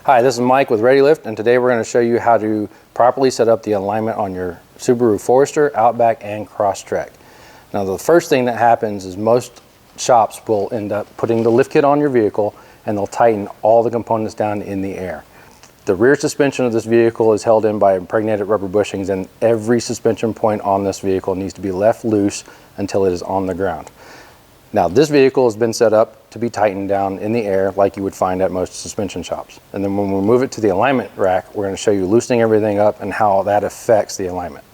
Hi, this is Mike with ReadyLIFT, and today we're going to show you how to properly set up the alignment on your Subaru Forester, Outback, and Crosstrek. Now, the first thing that happens is most shops will end up putting the lift kit on your vehicle and they'll tighten all the components down in the air. The rear suspension of this vehicle is held in by impregnated rubber bushings, and every suspension point on this vehicle needs to be left loose until it is on the ground. Now, this vehicle has been set up to be tightened down in the air like you would find at most suspension shops. And then when we move it to the alignment rack, we're going to show you loosening everything up and how that affects the alignment.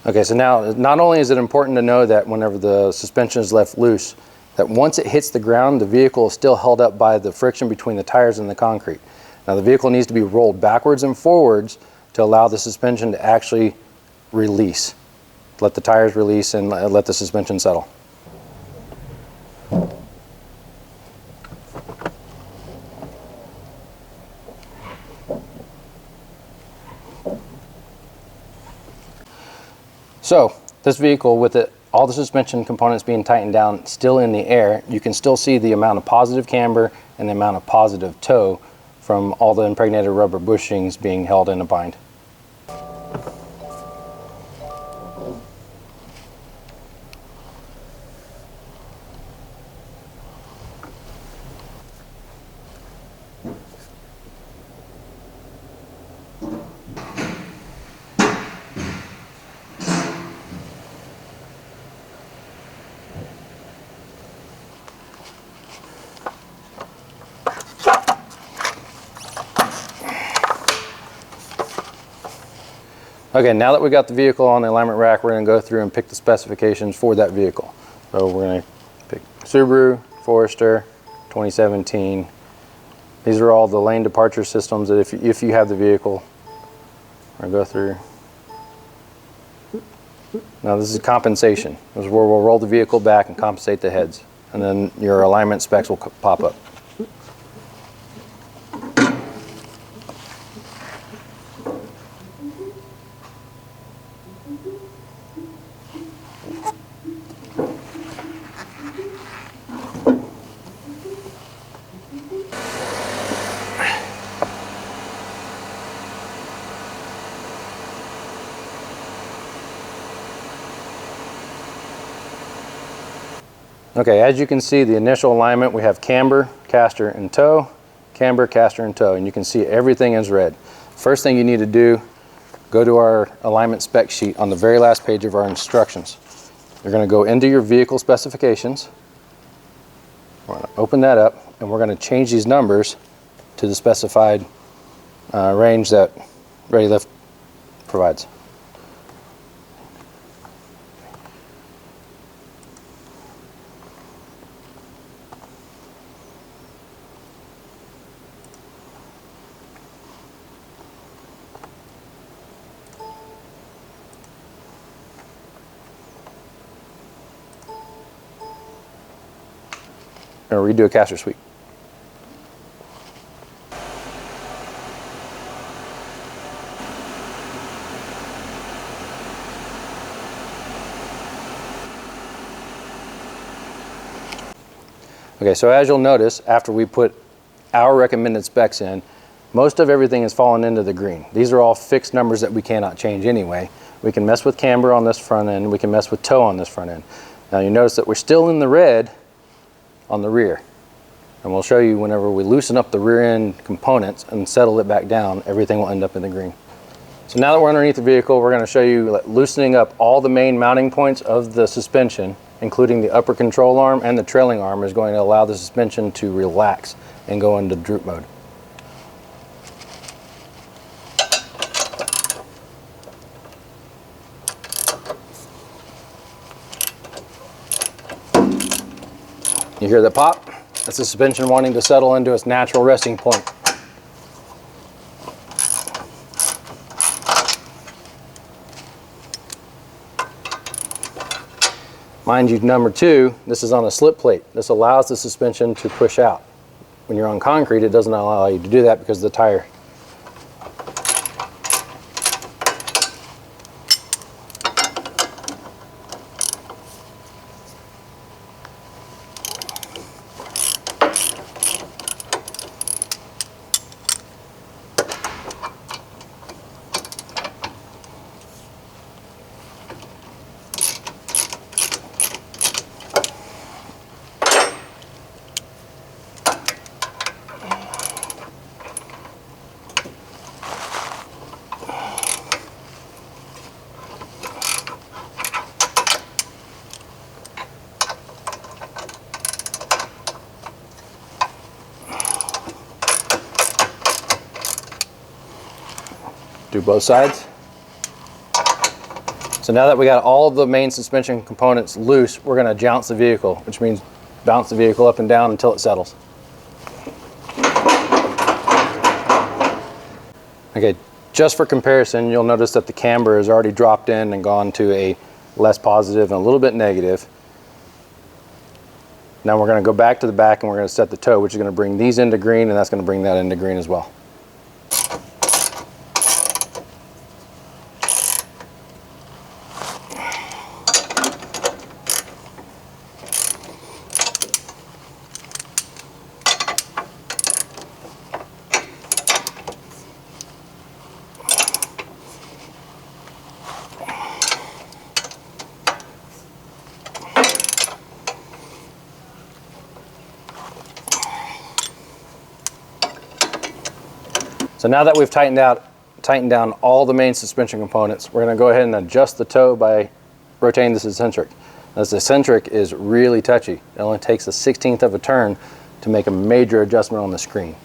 Okay, so now not only is it important to know that whenever the suspension is left loose, that once it hits the ground, the vehicle is still held up by the friction between the tires and the concrete. Now, the vehicle needs to be rolled backwards and forwards to allow the suspension to actually release. Let the tires release and let the suspension settle. So, this vehicle, with all the suspension components being tightened down still in the air, you can still see the amount of positive camber and the amount of positive toe from all the impregnated rubber bushings being held in a bind. Okay, now that we got the vehicle on the alignment rack, we're going to go through and pick the specifications for that vehicle. So we're going to pick Subaru Forester 2017. These are all the lane departure systems that if you have the vehicle, we're going to go through. Now this is compensation. This is where we'll roll the vehicle back and compensate the heads. And then your alignment specs will pop up. Okay, as you can see, the initial alignment, we have camber, caster, and toe, camber, caster, and toe, and you can see everything is red. First thing you need to do, go to our alignment spec sheet on the very last page of our instructions. You're going to go into your vehicle specifications. We're going to open that up, and we're going to change these numbers to the specified range that ReadyLIFT provides. Or redo a caster sweep. Okay, so as you'll notice, after we put our recommended specs in, most of everything has fallen into the green. These are all fixed numbers that we cannot change anyway. We can mess with camber on this front end, we can mess with toe on this front end. Now you notice that we're still in the red on the rear, and we'll show you whenever we loosen up the rear end components and settle it back down, everything will end up in the green. So now that we're underneath the vehicle, we're going to show you loosening up all the main mounting points of the suspension, including the upper control arm and the trailing arm, is going to allow the suspension to relax and go into droop mode. You hear the pop? That's the suspension wanting to settle into its natural resting point. Mind you, number two, this is on a slip plate. This allows the suspension to push out. When you're on concrete, it doesn't allow you to do that because of the tire. Do both sides. So now that we got all of the main suspension components loose, we're going to jounce the vehicle, which means bounce the vehicle up and down until it settles. Okay, just for comparison, you'll notice that the camber has already dropped in and gone to a less positive and a little bit negative. Now we're going to go back to the back and we're going to set the toe, which is going to bring these into green, and that's going to bring that into green as well. So now that we've tightened down all the main suspension components, we're going to go ahead and adjust the toe by rotating this eccentric. Now, this eccentric is really touchy. It only takes a 1/16th of a turn to make a major adjustment on the screen.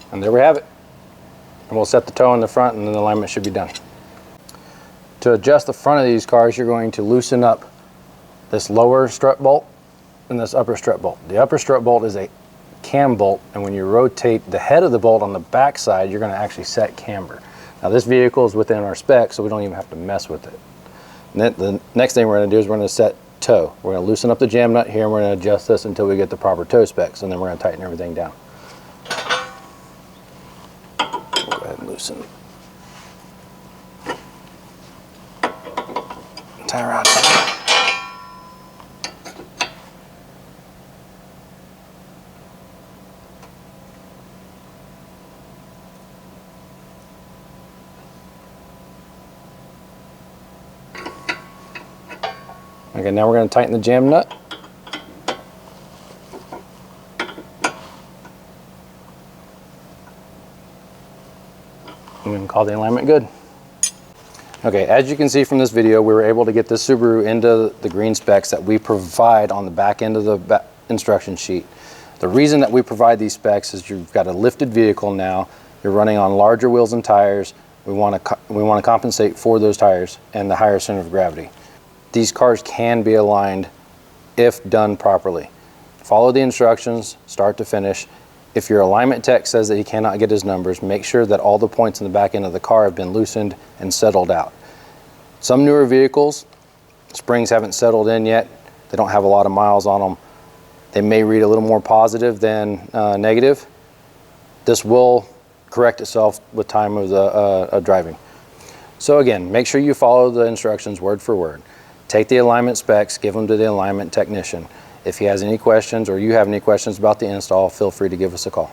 And there we have it. And we'll set the toe in the front and then the alignment should be done. To adjust the front of these cars, you're going to loosen up this lower strut bolt and this upper strut bolt. The upper strut bolt is a cam bolt, and when you rotate the head of the bolt on the back side, you're going to actually set camber. Now this vehicle is within our spec, so we don't even have to mess with it. And then the next thing we're going to do is we're going to set toe. We're going to loosen up the jam nut here and we're going to adjust this until we get the proper toe specs, and then we're going to tighten everything down. Go ahead and loosen. Tie around. Okay, now we're going to tighten the jam nut. And we can call the alignment good. Okay, as you can see from this video, we were able to get this Subaru into the green specs that we provide on the back end of the instruction sheet. The reason that we provide these specs is you've got a lifted vehicle now, you're running on larger wheels and tires. We want to compensate for those tires and the higher center of gravity. These cars can be aligned if done properly. Follow the instructions, start to finish. If your alignment tech says that he cannot get his numbers, make sure that all the points in the back end of the car have been loosened and settled out. Some newer vehicles, springs haven't settled in yet. They don't have a lot of miles on them. They may read a little more positive than negative. This will correct itself with time of the driving. So again, make sure you follow the instructions word for word. Take the alignment specs, give them to the alignment technician. If he has any questions or you have any questions about the install, feel free to give us a call.